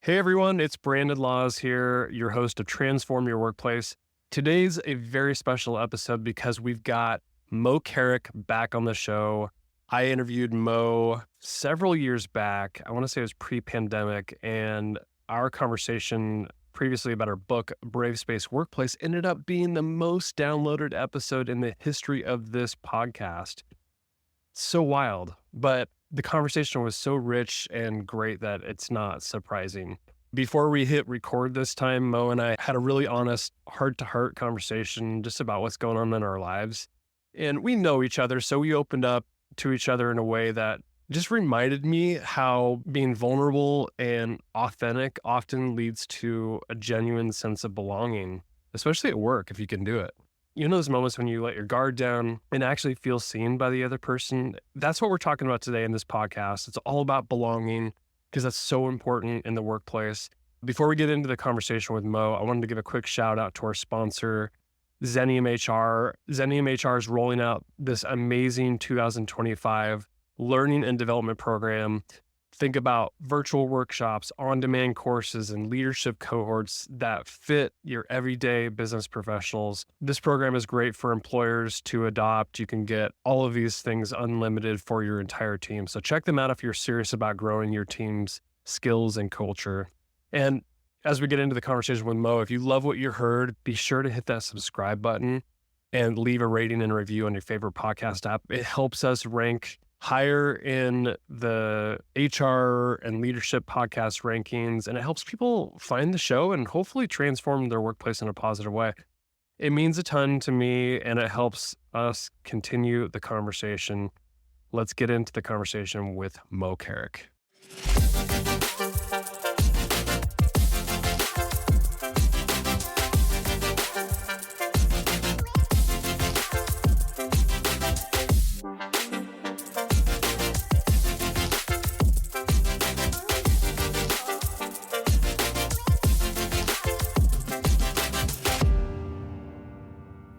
Hey everyone, it's Brandon Laws here, your host of Transform Your Workplace. Today's a very special episode because we've got Moe Carrick back on the show. I interviewed Moe several years back. I want to say it was pre-pandemic, and our conversation previously about our book, Brave Space Workplace, ended up being the most downloaded episode in the history of this podcast. So wild, but the conversation was so rich and great that it's not surprising. Before we hit record this time, Moe and I had a really honest, heart-to-heart conversation just about what's going on in our lives. And we know each other, so we opened up to each other in a way that just reminded me how being vulnerable and authentic often leads to a genuine sense of belonging, especially at work if you can do it. You know those moments when you let your guard down and actually feel seen by the other person? That's what we're talking about today in this podcast. It's all about belonging because that's so important in the workplace. Before we get into the conversation with Moe, I wanted to give a quick shout out to our sponsor, Xenium HR. Xenium HR is rolling out this amazing 2025 learning and development program. Think about virtual workshops, on-demand courses, and leadership cohorts that fit your everyday business professionals. This program is great for employers to adopt. You can get all of these things unlimited for your entire team. So check them out if you're serious about growing your team's skills and culture. And as we get into the conversation with Moe, if you love what you heard, be sure to hit that subscribe button and leave a rating and review on your favorite podcast app. It helps us rank higher in the HR and leadership podcast rankings, and it helps people find the show and hopefully transform their workplace in a positive way. It means a ton to me, and it helps us continue the conversation. Let's get into the conversation with Moe Carrick.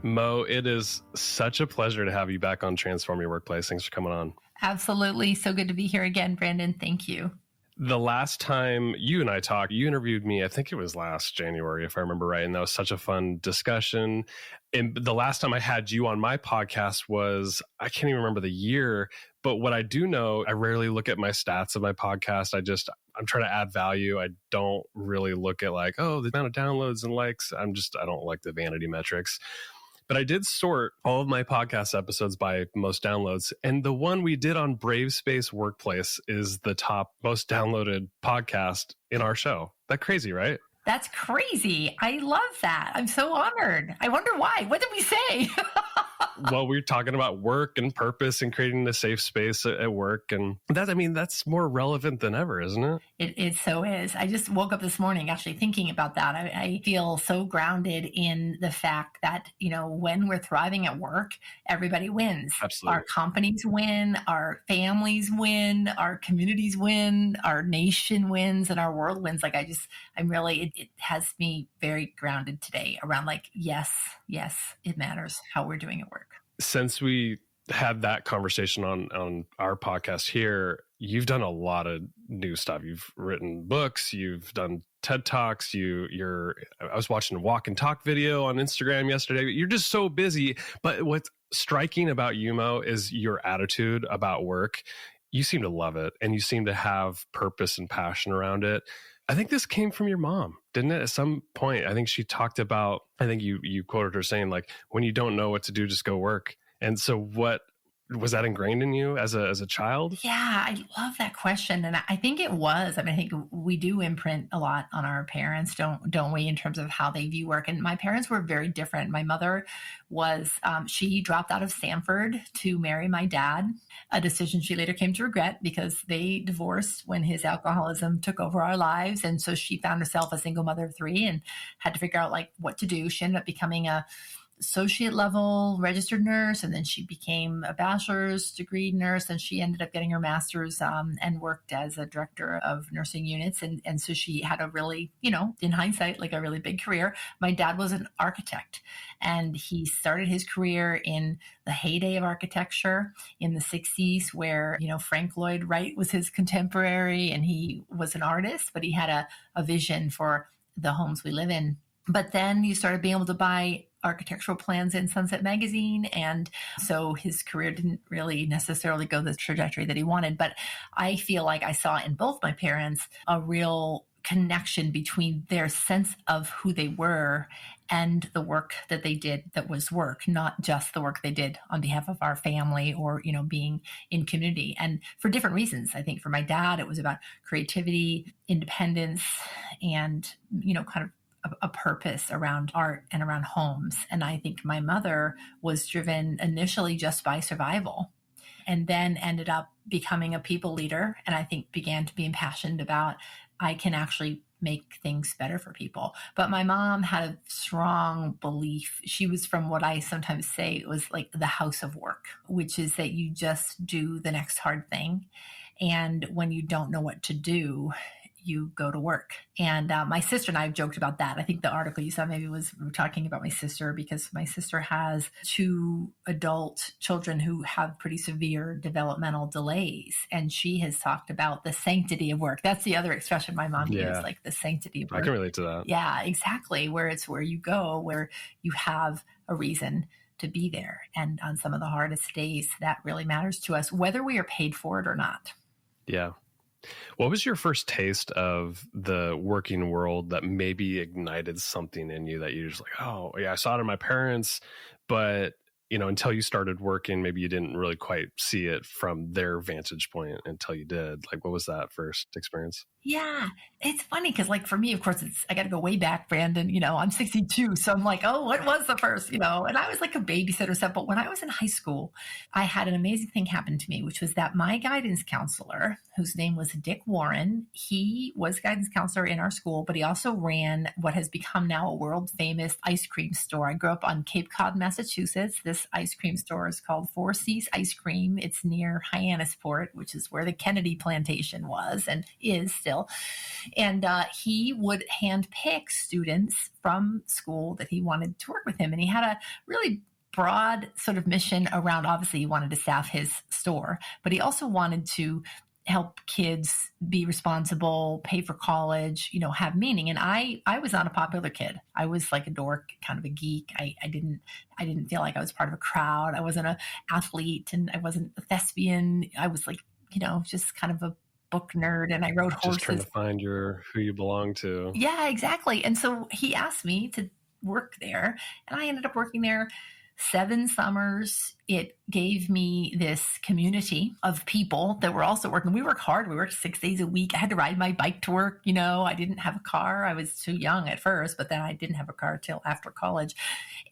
Moe, it is such a pleasure to have you back on Transform Your Workplace. Thanks for coming on. Absolutely. So good to be here again, Brandon. Thank you. The last time you and I talked, you interviewed me, I think it was last January, if I remember right. And that was such a fun discussion. And the last time I had you on my podcast was, I can't even remember the year. But what I do know, I rarely look at my stats of my podcast. I'm trying to add value. I don't really look at like, oh, the amount of downloads and likes. I don't like the vanity metrics. But I did sort all of my podcast episodes by most downloads. And the one we did on Brave Space Workplace is the top most downloaded podcast in our show. That crazy, right? That's crazy. I love that. I'm so honored. I wonder why. What did we say? Well, we're talking about work and purpose and creating a safe space at work. And that's more relevant than ever, isn't it? It so is. I just woke up this morning actually thinking about that. I feel so grounded in the fact that, when we're thriving at work, everybody wins. Absolutely. Our companies win, our families win, our communities win, our nation wins, and our world wins. It has me very grounded today around yes, it matters how we're doing at work. Since we had that conversation on our podcast here, you've done a lot of new stuff. You've written books, you've done TED Talks, I was watching a walk and talk video on Instagram yesterday. You're just so busy. But what's striking about you, Moe, is your attitude about work. You seem to love it, and you seem to have purpose and passion around it. I think this came from your mom, didn't it? At some point, I think she talked about, I think you quoted her saying, like, when you don't know what to do, just go work. And so what was that ingrained in you as a child? Yeah, I love that question. And I think it was. I think we do imprint a lot on our parents, don't we, in terms of how they view work. And my parents were very different. My mother was, she dropped out of Stanford to marry my dad, a decision she later came to regret because they divorced when his alcoholism took over our lives. And so she found herself a single mother of three and had to figure out what to do. She ended up becoming a associate level registered nurse, and then she became a bachelor's degree nurse, and she ended up getting her master's, and worked as a director of nursing units. And so she had a really, in hindsight, like a really big career. My dad was an architect, and he started his career in the heyday of architecture in the 60s, where, Frank Lloyd Wright was his contemporary, and he was an artist, but he had a vision for the homes we live in. But then you started being able to buy architectural plans in Sunset Magazine. And so his career didn't really necessarily go the trajectory that he wanted. But I feel like I saw in both my parents a real connection between their sense of who they were and the work that they did that was work, not just the work they did on behalf of our family or, being in community. And for different reasons. I think for my dad, it was about creativity, independence, and, kind of a purpose around art and around homes. And I think my mother was driven initially just by survival, and then ended up becoming a people leader. And I think began to be impassioned about, I can actually make things better for people. But my mom had a strong belief. She was from what I sometimes say, it was like the house of work, which is that you just do the next hard thing. And when you don't know what to do, you go to work. And my sister and I have joked about that. I think the article you saw maybe was talking about my sister, because my sister has 2 adult children who have pretty severe developmental delays. And she has talked about the sanctity of work. That's the other expression my mom used, like the sanctity of work. I can relate to that. Yeah, exactly. Where it's where you go, where you have a reason to be there. And on some of the hardest days, that really matters to us, whether we are paid for it or not. Yeah. What was your first taste of the working world that maybe ignited something in you that you're just like, oh, yeah, I saw it in my parents, but, until you started working, maybe you didn't really quite see it from their vantage point until you did. Like, what was that first experience? Yeah, it's funny because, like, for me, of course, I got to go way back, Brandon. I'm 62, so I'm like, oh, what was the first? And I was like a babysitter stuff. But when I was in high school, I had an amazing thing happen to me, which was that my guidance counselor, whose name was Dick Warren, he was guidance counselor in our school, but he also ran what has become now a world famous ice cream store. I grew up on Cape Cod, Massachusetts. This ice cream store is called Four Seas Ice Cream. It's near Hyannisport, which is where the Kennedy plantation was and is still. And he would handpick students from school that he wanted to work with him. And he had a really broad sort of mission around, obviously, he wanted to staff his store, but he also wanted to help kids be responsible, pay for college, have meaning. And I was not a popular kid. I was like a dork, kind of a geek. I didn't feel like I was part of a crowd. I wasn't an athlete, and I wasn't a thespian. I was like, just kind of a book nerd, and I rode horses. Just trying to find who you belong to. Yeah, exactly. And so he asked me to work there, and I ended up working there 7 summers. It gave me this community of people that were also working. We worked hard. We worked 6 days a week. I had to ride my bike to work. I didn't have a car. I was too young at first, but then I didn't have a car till after college.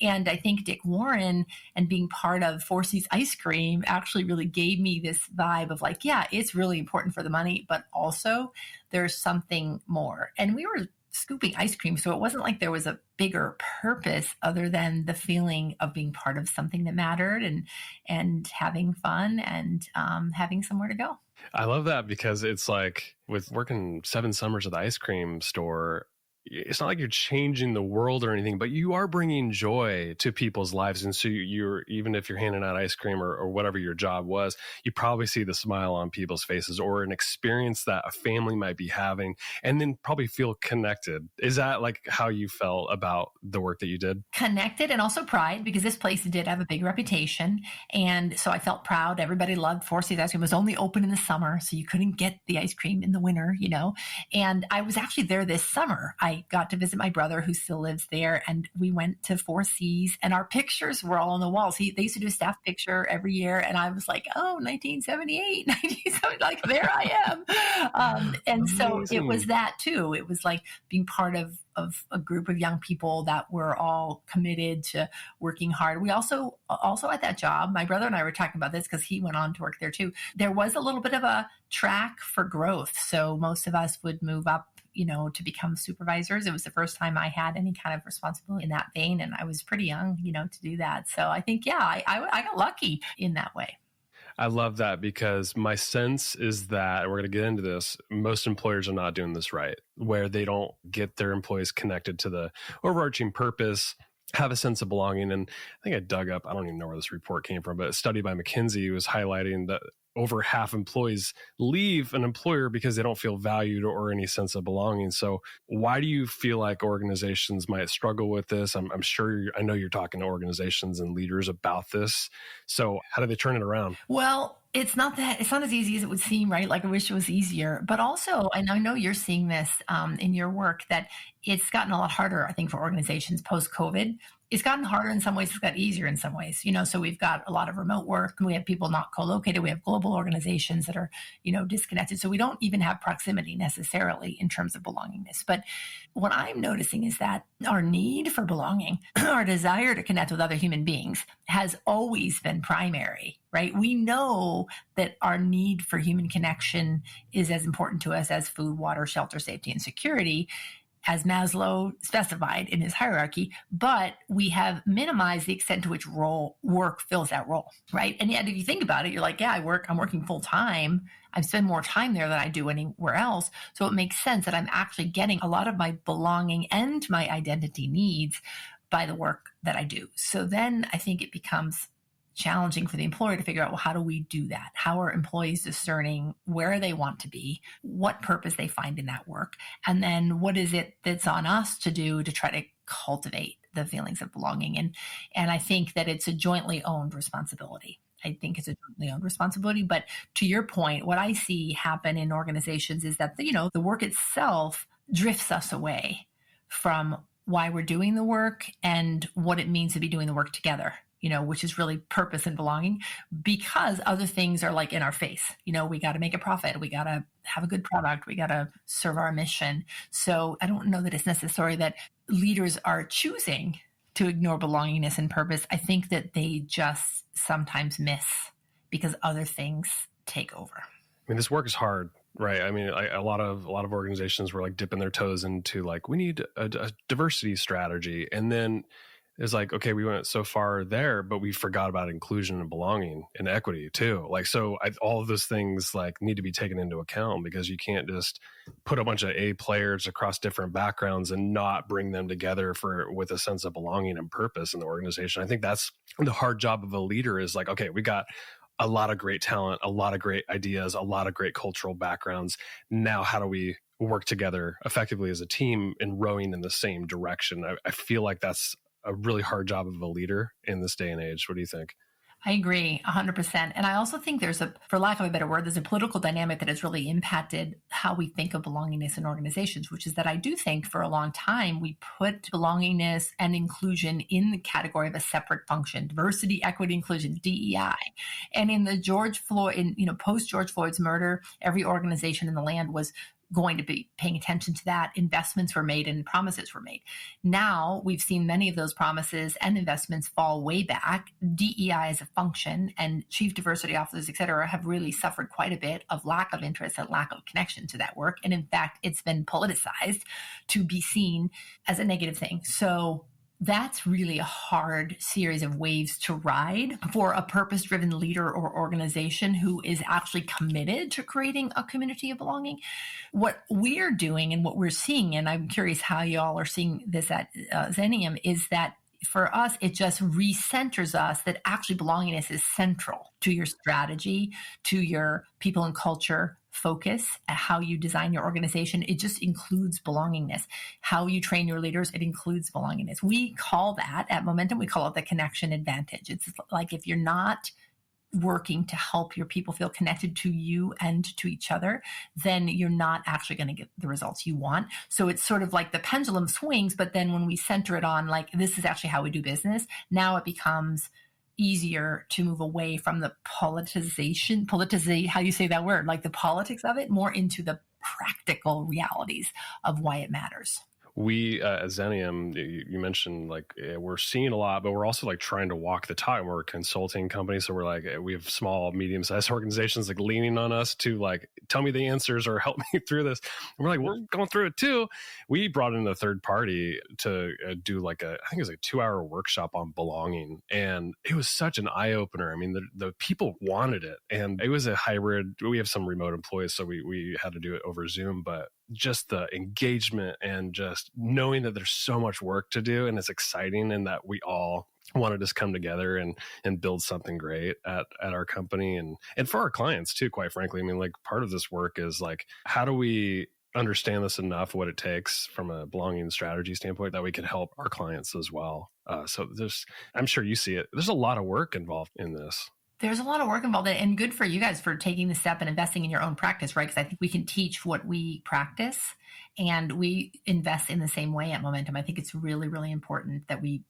And I think Dick Warren and being part of Four Seas Ice Cream actually really gave me this vibe of like, yeah, it's really important for the money, but also there's something more. And we were scooping ice cream, so it wasn't like there was a bigger purpose other than the feeling of being part of something that mattered, and having fun, and having somewhere to go. I love that, because it's like with working 7 summers at the ice cream store, it's not like you're changing the world or anything, but you are bringing joy to people's lives. And so you're, even if you're handing out ice cream or whatever your job was, you probably see the smile on people's faces, or an experience that a family might be having, and then probably feel connected. Is that like how you felt about the work that you did? Connected, and also pride, because this place did have a big reputation. And so I felt proud. Everybody loved Four Seas Ice Cream. It was only open in the summer, so you couldn't get the ice cream in the winter, And I was actually there this summer. I got to visit my brother, who still lives there, and we went to Four Seas, and our pictures were all on the walls. They used to do a staff picture every year, and I was like, oh, 1978, 1970, like there I am. And so it was that too. It was like being part of a group of young people that were all committed to working hard. We also at that job, my brother and I were talking about this because he went on to work there too. There was a little bit of a track for growth. So most of us would move up to become supervisors. It was the first time I had any kind of responsibility in that vein. And I was pretty young, to do that. So I think, yeah, I got lucky in that way. I love that because my sense is that, and we're going to get into this, most employers are not doing this right, where they don't get their employees connected to the overarching purpose, have a sense of belonging. And I think I dug up, I don't even know where this report came from, but a study by McKinsey was highlighting that over half employees leave an employer because they don't feel valued or any sense of belonging. So why do you feel like organizations might struggle with this? I'm sure, I know you're talking to organizations and leaders about this. So how do they turn it around? Well, it's not as easy as it would seem, right? Like I wish it was easier. But also, and I know you're seeing this in your work, that it's gotten a lot harder, I think, for organizations post COVID. It's gotten harder in some ways, it's got easier in some ways. So we've got a lot of remote work. We have people not co-located. We have global organizations that are, disconnected. So we don't even have proximity necessarily in terms of belongingness. But what I'm noticing is that our need for belonging, our desire to connect with other human beings has always been primary, right? We know that our need for human connection is as important to us as food, water, shelter, safety, and security, as Maslow specified in his hierarchy, but we have minimized the extent to which work fills that role, right? And yet, if you think about it, you're like, yeah, I'm working full time. I spend more time there than I do anywhere else. So it makes sense that I'm actually getting a lot of my belonging and my identity needs by the work that I do. So then I think it becomes challenging for the employer to figure out, well, how do we do that? How are employees discerning where they want to be, what purpose they find in that work, and then what is it that's on us to do to try to cultivate the feelings of belonging? And I think that it's a jointly owned responsibility. But to your point, what I see happen in organizations is that, the work itself drifts us away from why we're doing the work and what it means to be doing the work together, which is really purpose and belonging, because other things are like in our face. We got to make a profit. We got to have a good product. We got to serve our mission. So I don't know that it's necessary that leaders are choosing to ignore belongingness and purpose. I think that they just sometimes miss because other things take over. I mean, this work is hard, right? I mean, a lot of organizations were like dipping their toes into like, we need a diversity strategy. And then it's like, okay, we went so far there, but we forgot about inclusion and belonging and equity too. Like, so all of those things like need to be taken into account, because you can't just put a bunch of A players across different backgrounds and not bring them together with a sense of belonging and purpose in the organization. I think that's the hard job of a leader, is like, okay, we got a lot of great talent, a lot of great ideas, a lot of great cultural backgrounds. Now, how do we work together effectively as a team and rowing in the same direction? I feel like that's a really hard job of a leader in this day and age. What do you think? I agree 100%. And I also think for lack of a better word, there's a political dynamic that has really impacted how we think of belongingness in organizations, which is that I do think for a long time, we put belongingness and inclusion in the category of a separate function: diversity, equity, inclusion, DEI. And in the post George Floyd's murder, every organization in the land was going to be paying attention to that. Investments were made and promises were made. Now we've seen many of those promises and investments fall way back. DEI as a function and chief diversity officers, et cetera, have really suffered quite a bit of lack of interest and lack of connection to that work. And in fact, it's been politicized to be seen as a negative thing. So that's really a hard series of waves to ride for a purpose-driven leader or organization who is actually committed to creating a community of belonging. What we're doing and what we're seeing, and I'm curious how y'all are seeing this at Xenium, is that for us, it just recenters us that actually belongingness is central to your strategy, to your people and culture focus, how you design your organization. It just includes belongingness. How you train your leaders, it includes belongingness. We call that at Momentum, we call it the connection advantage. It's like if you're not working to help your people feel connected to you and to each other, then you're not actually going to get the results you want. So it's sort of like the pendulum swings, but then when we center it on like, this is actually how we do business, now it becomes easier to move away from the politicization, how you say that word, like the politics of it, more into the practical realities of why it matters. we at Zenium, you mentioned like we're seeing a lot, but we're also like trying to walk the talk. We're a consulting company, so we're like we have small, medium-sized organizations like leaning on us to like tell me the answers or help me through this. And we're like we're going through it too. We brought in a third party to do like I think it was like a 2-hour workshop on belonging, and it was such an eye opener. I mean, the people wanted it, and it was a hybrid. We have some remote employees, so we had to do it over Zoom, but just the engagement and just knowing that there's so much work to do and it's exciting and that we all want to just come together and build something great at our company and for our clients too, quite frankly. I mean, like part of this work is like, how do we understand this enough, what it takes from a belonging strategy standpoint that we can help our clients as well. So I'm sure you see it. There's a lot of work involved in this. There's a lot of work involved, and good for you guys for taking the step and investing in your own practice, right? Because I think we can teach what we practice, and we invest in the same way at Momentum. I think it's really, really important that we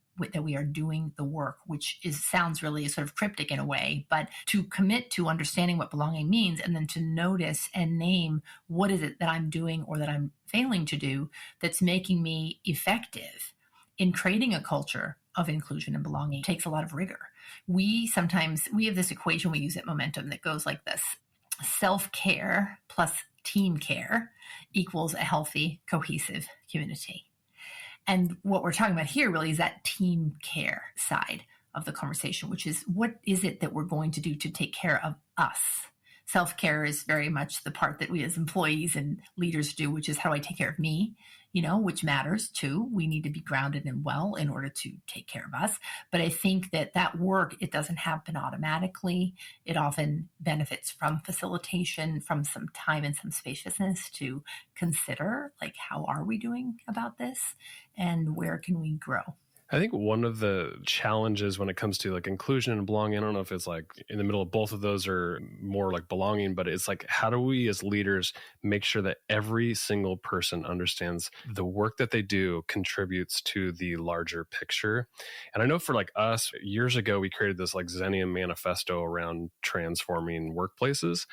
are doing the work, which sounds really sort of cryptic in a way, but to commit to understanding what belonging means, and then to notice and name what is it that I'm doing or that I'm failing to do that's making me effective in creating a culture of inclusion and belonging takes a lot of rigor. We have this equation we use at Momentum that goes like this: self-care plus team care equals a healthy, cohesive community. And what we're talking about here really is that team care side of the conversation, which is what is it that we're going to do to take care of us? Self-care is very much the part that we as employees and leaders do, which is how do I take care of me, which matters too. We need to be grounded and well in order to take care of us. But I think that work, it doesn't happen automatically. It often benefits from facilitation, from some time and some spaciousness to consider, like, how are we doing about this and where can we grow? I think one of the challenges when it comes to like inclusion and belonging, I don't know if it's like in the middle of both of those or more like belonging, but it's like, how do we as leaders make sure that every single person understands the work that they do contributes to the larger picture? And I know for like us, years ago, we created this like Zenium manifesto around transforming workplaces.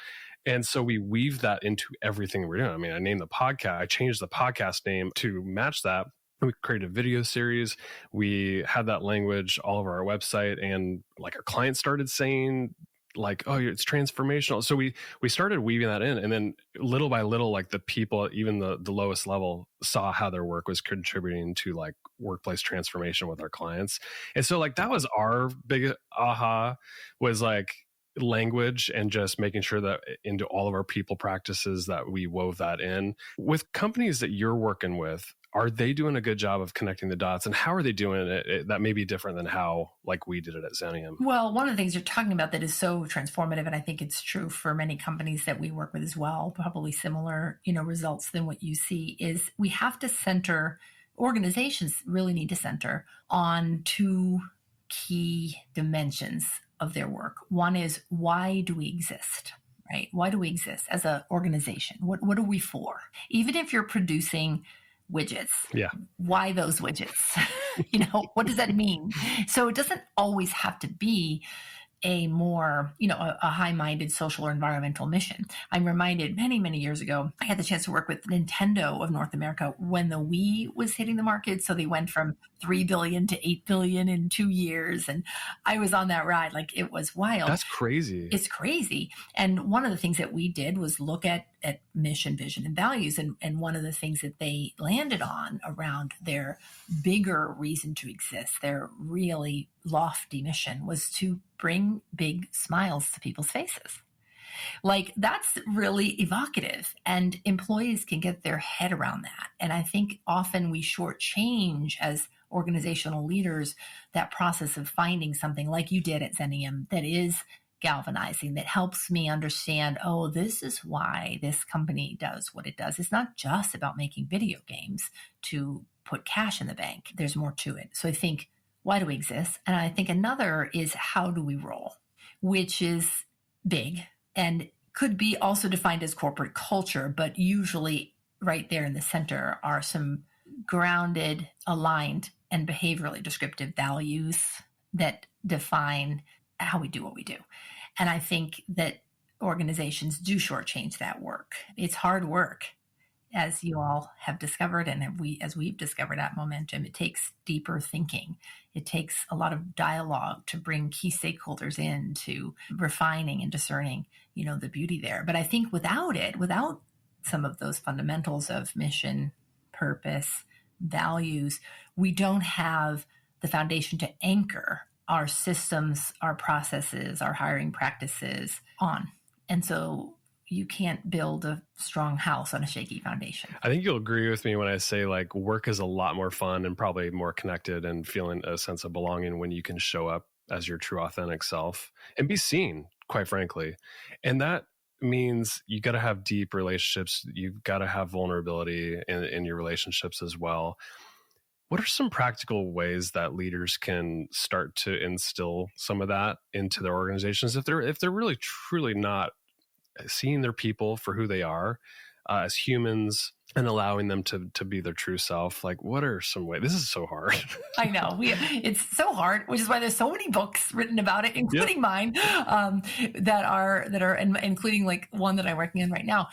And so we weave that into everything we're doing. I mean, I changed the podcast name to match that. We created a video series. We had that language all over our website, and like our clients started saying like, oh, it's transformational. So we started weaving that in, and then little by little, like the people, even the lowest level, saw how their work was contributing to like workplace transformation with our clients. And so like that was our big aha, was like language and just making sure that into all of our people practices that we wove that in. With companies that you're working with, are they doing a good job of connecting the dots, and how are they doing it that may be different than how like we did it at Zenium? Well, one of the things you're talking about that is so transformative, and I think it's true for many companies that we work with as well, probably similar, results than what you see, is we have to center, organizations really need to center on two key dimensions of their work. One is, why do we exist? Right? Why do we exist as an organization? What are we for? Even if you're producing widgets. Yeah. Why those widgets? What does that mean? So it doesn't always have to be a more, a high-minded social or environmental mission. I'm reminded many, many years ago, I had the chance to work with Nintendo of North America when the Wii was hitting the market. So they went from 3 billion to 8 billion in 2 years. And I was on that ride. Like, it was wild. That's crazy. It's crazy. And one of the things that we did was look at mission, vision, and values. And one of the things that they landed on around their bigger reason to exist, their really lofty mission, was to bring big smiles to people's faces. Like, that's really evocative, and employees can get their head around that. And I think often we shortchange as organizational leaders that process of finding something like you did at Zenium that is galvanizing, that helps me understand, oh, this is why this company does what it does. It's not just about making video games to put cash in the bank. There's more to it. So I think, why do we exist? And I think another is, how do we roll, which is big and could be also defined as corporate culture, but usually right there in the center are some grounded, aligned, and behaviorally descriptive values that define how we do what we do. And I think that organizations do shortchange that work. It's hard work. as you all have discovered, and as we've discovered at Momentum, it takes deeper thinking. It takes a lot of dialogue to bring key stakeholders in to refining and discerning, the beauty there. But I think without some of those fundamentals of mission, purpose, values, we don't have the foundation to anchor our systems, our processes, our hiring practices on. And so you can't build a strong house on a shaky foundation. I think you'll agree with me when I say like work is a lot more fun and probably more connected and feeling a sense of belonging when you can show up as your true authentic self and be seen, quite frankly. And that means you got to have deep relationships. You've got to have vulnerability in your relationships as well. What are some practical ways that leaders can start to instill some of that into their organizations if they're really truly not seeing their people for who they are as humans and allowing them to be their true self? Like, what are some ways? This is so hard. I know it's so hard, which is why there's so many books written about it, including mine, that are including like one that I'm working on right now.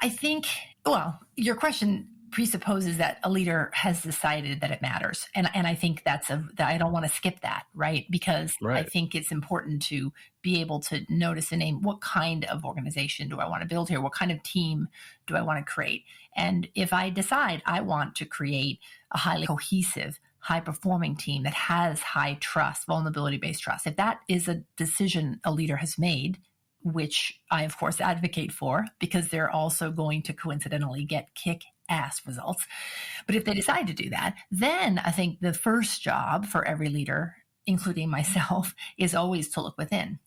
I think, well, your question presupposes that a leader has decided that it matters. And I think that I don't want to skip that, right? Because I think it's important to be able to notice and name what kind of organization do I want to build here? What kind of team do I want to create? And if I decide I want to create a highly cohesive, high-performing team that has high trust, vulnerability-based trust, if that is a decision a leader has made, which I, of course, advocate for, because they're also going to coincidentally get kick-ass results. But if they decide to do that, then I think the first job for every leader, including myself, is always to look within.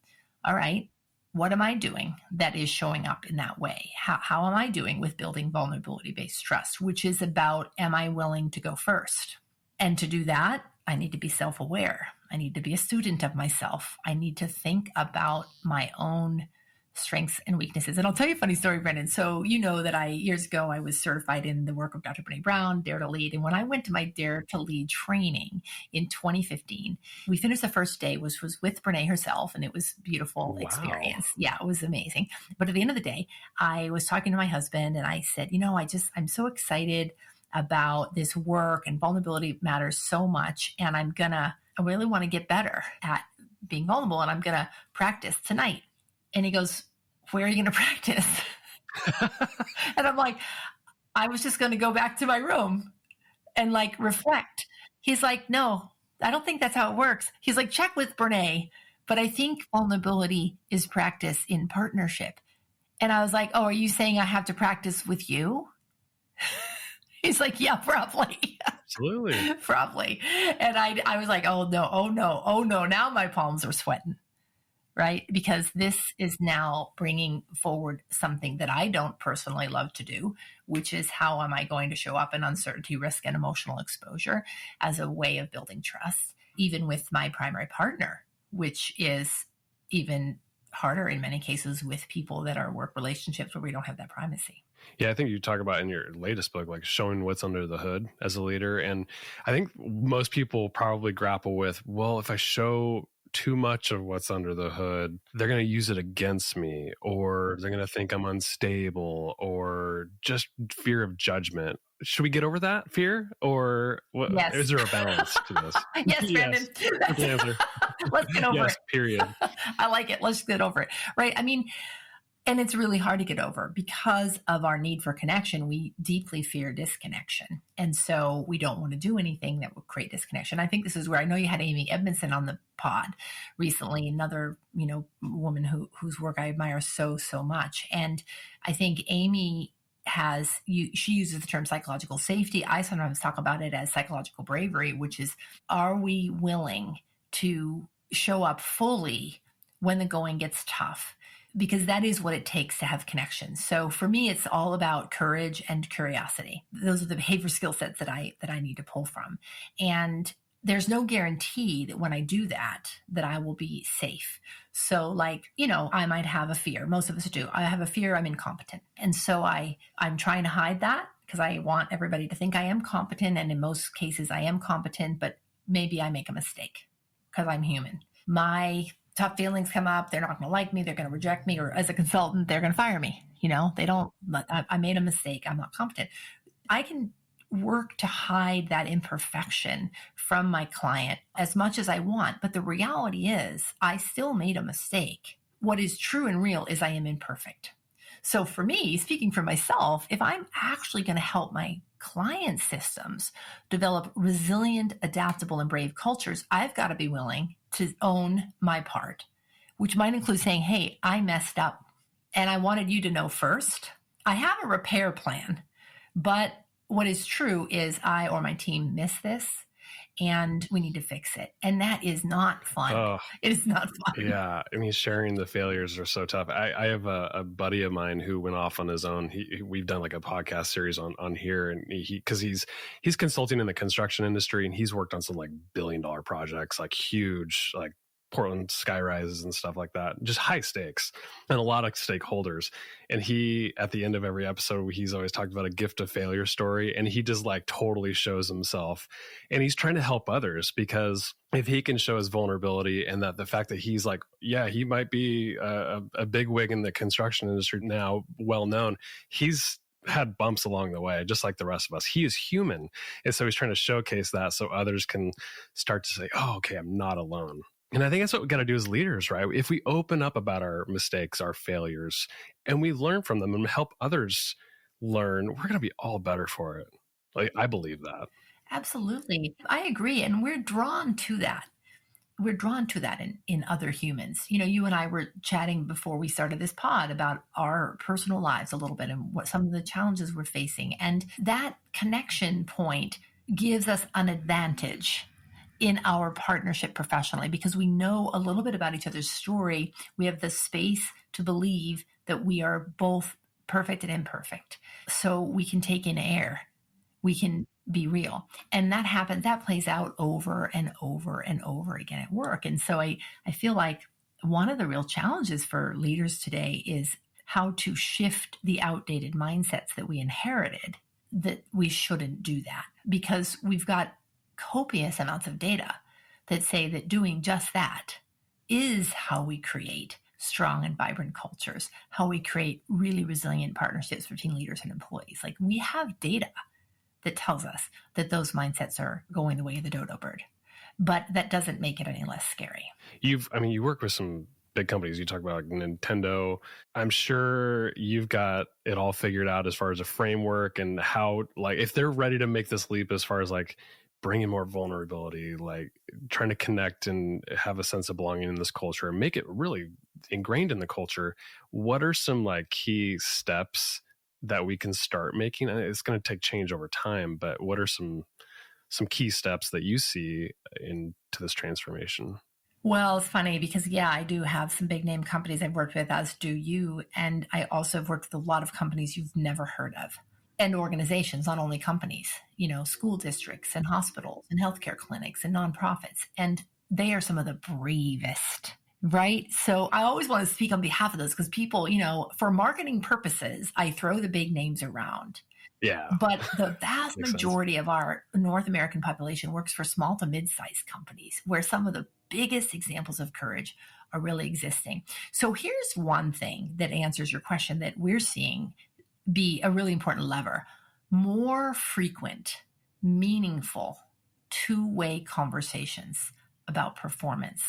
All right, what am I doing that is showing up in that way? How am I doing with building vulnerability-based trust, which is about, am I willing to go first? And to do that, I need to be self-aware. I need to be a student of myself. I need to think about my own strengths and weaknesses. And I'll tell you a funny story, Brendan. So you know that years ago, I was certified in the work of Dr. Brene Brown, Dare to Lead. And when I went to my Dare to Lead training in 2015, we finished the first day, which was with Brene herself. And it was a beautiful experience. Yeah, it was amazing. But at the end of the day, I was talking to my husband and I said, I'm so excited about this work, and vulnerability matters so much. And I really want to get better at being vulnerable, and I'm going to practice tonight. And he goes, where are you going to practice? And I'm like, I was just going to go back to my room and like reflect. He's like, no, I don't think that's how it works. He's like, check with Brene. But I think vulnerability is practice in partnership. And I was like, oh, are you saying I have to practice with you? He's like, yeah, probably. Absolutely. Probably. And I was like, oh no. Now my palms are sweating, right? Because this is now bringing forward something that I don't personally love to do, which is how am I going to show up in uncertainty, risk, and emotional exposure as a way of building trust, even with my primary partner, which is even harder in many cases with people that are work relationships where we don't have that primacy. Yeah, I think you talk about in your latest book, like showing what's under the hood as a leader. And I think most people probably grapple with, well, if I show too much of what's under the hood, they're going to use it against me, or they're going to think I'm unstable, or just fear of judgment. Should we get over that fear, or what, yes. Is there a balance to this? Yes, Brandon. Yes. Let's get over it. Period. I like it. Let's get over it. Right. I mean, and it's really hard to get over because of our need for connection. We deeply fear disconnection. And so we don't want to do anything that would create disconnection. I think this is where I know you had Amy Edmondson on the pod recently, another, woman whose work I admire so much. And I think Amy she uses the term psychological safety. I sometimes talk about it as psychological bravery, which is, are we willing to show up fully when the going gets tough? Because that is what it takes to have connection. So for me, it's all about courage and curiosity. Those are the behavior skill sets that I need to pull from. And there's no guarantee that when I do that I will be safe. So I might have a fear. Most of us do. I have a fear I'm incompetent. And so I'm trying to hide that because I want everybody to think I am competent. And in most cases I am competent, but maybe I make a mistake because I'm human. My tough feelings come up. They're not going to like me. They're going to reject me. Or as a consultant, they're going to fire me. They don't, I made a mistake. I'm not competent. I can work to hide that imperfection from my client as much as I want. But the reality is, I still made a mistake. What is true and real is I am imperfect. So for me, speaking for myself, if I'm actually going to help my client systems develop resilient, adaptable, and brave cultures, I've got to be willing to own my part, which might include saying, hey, I messed up and I wanted you to know first. I have a repair plan, but what is true is I or my team missed this and we need to fix it. And that is not fun. Oh, it is not fun. yeah. I mean, sharing the failures are so tough. I have a buddy of mine who went off on his own. We've done like a podcast series on here, and because he's consulting in the construction industry, and he's worked on some like $1 billion projects, like huge, like Portland sky rises and stuff like that, just high stakes and a lot of stakeholders. And he, at the end of every episode, he's always talked about a gift of failure story. And he just like totally shows himself, and he's trying to help others, because if he can show his vulnerability, and that the fact that he's like, yeah, he might be a big wig in the construction industry now, well known, he's had bumps along the way, just like the rest of us. He is human. And so he's trying to showcase that so others can start to say, oh, okay, I'm not alone. And I think that's what we got to do as leaders, right? If we open up about our mistakes, our failures, and we learn from them and help others learn, we're going to be all better for it. Like, I believe that. Absolutely. I agree. And we're drawn to that. We're drawn to that in other humans. You and I were chatting before we started this pod about our personal lives a little bit and what some of the challenges we're facing. And that connection point gives us an advantage in our partnership professionally, because we know a little bit about each other's story. We have the space to believe that we are both perfect and imperfect. So we can take in air. We can be real. And that plays out over and over and over again at work. And so I feel like one of the real challenges for leaders today is how to shift the outdated mindsets that we inherited, that we shouldn't do that, because we've got copious amounts of data that say that doing just that is how we create strong and vibrant cultures, how we create really resilient partnerships between leaders and employees. Like, we have data that tells us that those mindsets are going the way of the dodo bird, but that doesn't make it any less scary. You work with some big companies. You talk about like Nintendo. I'm sure you've got it all figured out as far as a framework and how, like, if they're ready to make this leap as far as like bringing more vulnerability, like trying to connect and have a sense of belonging in this culture and make it really ingrained in the culture, what are some like key steps that we can start making? And it's going to take change over time, but what are some key steps that you see into this transformation? Well, it's funny because, I do have some big name companies I've worked with, as do you. And I also have worked with a lot of companies you've never heard of, and organizations, not only companies, school districts and hospitals and healthcare clinics and nonprofits. And they are some of the bravest, right? So I always want to speak on behalf of those, because people, for marketing purposes, I throw the big names around. Yeah. But the vast majority of our North American population works for small to mid-sized companies, where some of the biggest examples of courage are really existing. So here's one thing that answers your question that we're seeing be a really important lever: more frequent, meaningful, two-way conversations about performance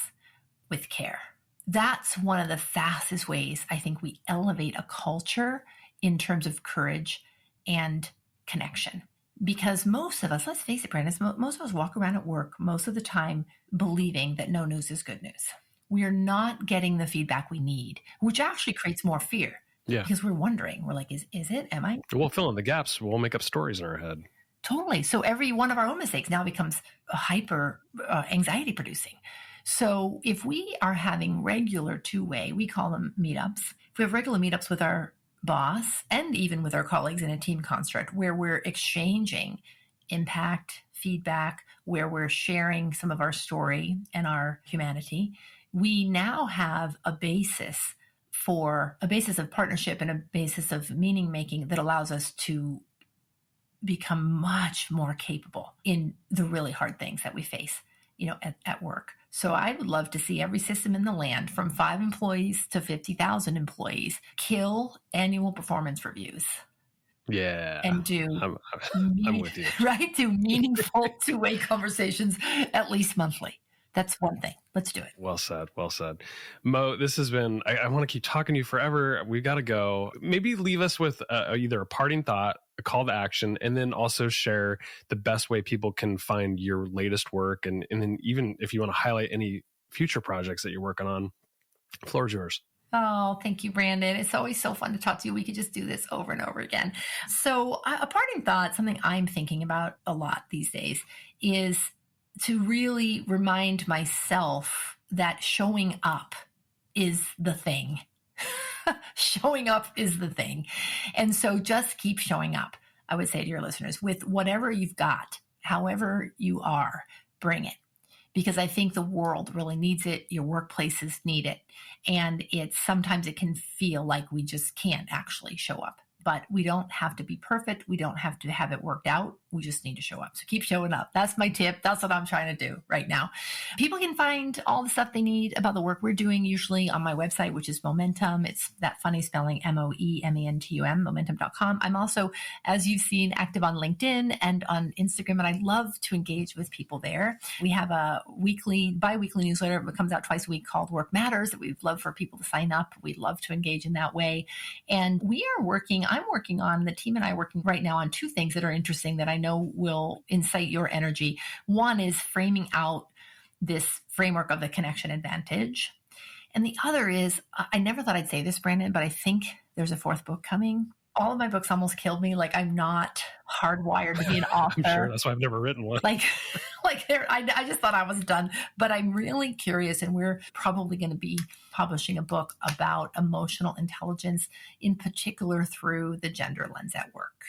with care. That's one of the fastest ways I think we elevate a culture in terms of courage and connection. Because most of us, let's face it, Brandon, most of us walk around at work most of the time believing that no news is good news. We are not getting the feedback we need, which actually creates more fear. Yeah. Because we're wondering, we're like, is it? Am I? We'll fill in the gaps. We'll make up stories in our head. Totally. So every one of our own mistakes now becomes hyper anxiety producing. So if we are having regular two-way, we call them meetups. If we have regular meetups with our boss and even with our colleagues in a team construct, where we're exchanging impact, feedback, where we're sharing some of our story and our humanity, we now have a basis of partnership and a basis of meaning making that allows us to become much more capable in the really hard things that we face, at work. So I would love to see every system in the land from 5 employees to 50,000 employees kill annual performance reviews Yeah, and do I'm I'm me with you. right, do meaningful two-way conversations at least monthly. That's one thing. Let's do it. Well said. Well said. Mo, this has been, I want to keep talking to you forever. We've got to go. Maybe leave us with either a parting thought, a call to action, and then also share the best way people can find your latest work. And then even if you want to highlight any future projects that you're working on, floor is yours. Oh, thank you, Brandon. It's always so fun to talk to you. We could just do this over and over again. So, a parting thought, something I'm thinking about a lot these days, is to really remind myself that showing up is the thing. Showing up is the thing. And so just keep showing up, I would say to your listeners, with whatever you've got, however you are, bring it. Because I think the world really needs it. Your workplaces need it. And sometimes it can feel like we just can't actually show up. But we don't have to be perfect. We don't have to have it worked out. We just need to show up. So keep showing up. That's my tip. That's what I'm trying to do right now. People can find all the stuff they need about the work we're doing usually on my website, which is Momentum. It's that funny spelling, Moementum, momentum.com. I'm also, as you've seen, active on LinkedIn and on Instagram, and I love to engage with people there. We have a bi-weekly newsletter that comes out twice a week called Work Matters that we'd love for people to sign up. We'd love to engage in that way. And I'm working on, the team and I are working right now on two things that are interesting that I know will incite your energy. One is framing out this framework of the connection advantage. And the other is, I never thought I'd say this, Brandon, but I think there's a fourth book coming. All of my books almost killed me. Like, I'm not hardwired to be an author. I'm sure that's why I've never written one. I just thought I was done, but I'm really curious. And we're probably going to be publishing a book about emotional intelligence, in particular through the gender lens at work.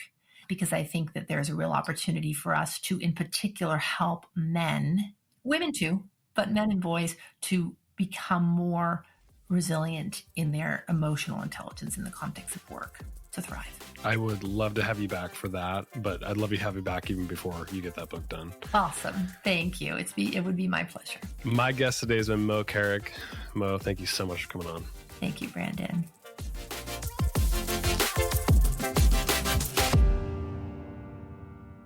Because I think that there's a real opportunity for us to, in particular, help men, women too, but men and boys to become more resilient in their emotional intelligence in the context of work to thrive. I would love to have you back for that, but I'd love to have you back even before you get that book done. Awesome. Thank you. It would be my pleasure. My guest today has been Moe Carrick. Mo, thank you so much for coming on. Thank you, Brandon.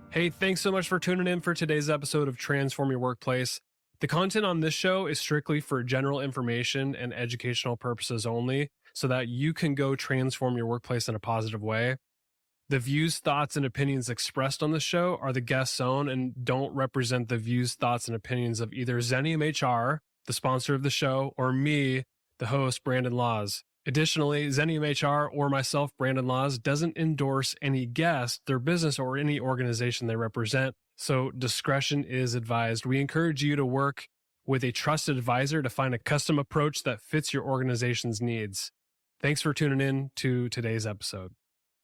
Hey, thanks so much for tuning in for today's episode of Transform Your Workplace. The content on this show is strictly for general information and educational purposes only, so that you can go transform your workplace in a positive way. The views, thoughts, and opinions expressed on the show are the guest's own and don't represent the views, thoughts, and opinions of either Xenium HR, the sponsor of the show, or me, the host, Brandon Laws. Additionally, Xenium HR or myself, Brandon Laws, doesn't endorse any guest, their business, or any organization they represent, so discretion is advised. We encourage you to work with a trusted advisor to find a custom approach that fits your organization's needs. Thanks for tuning in to today's episode.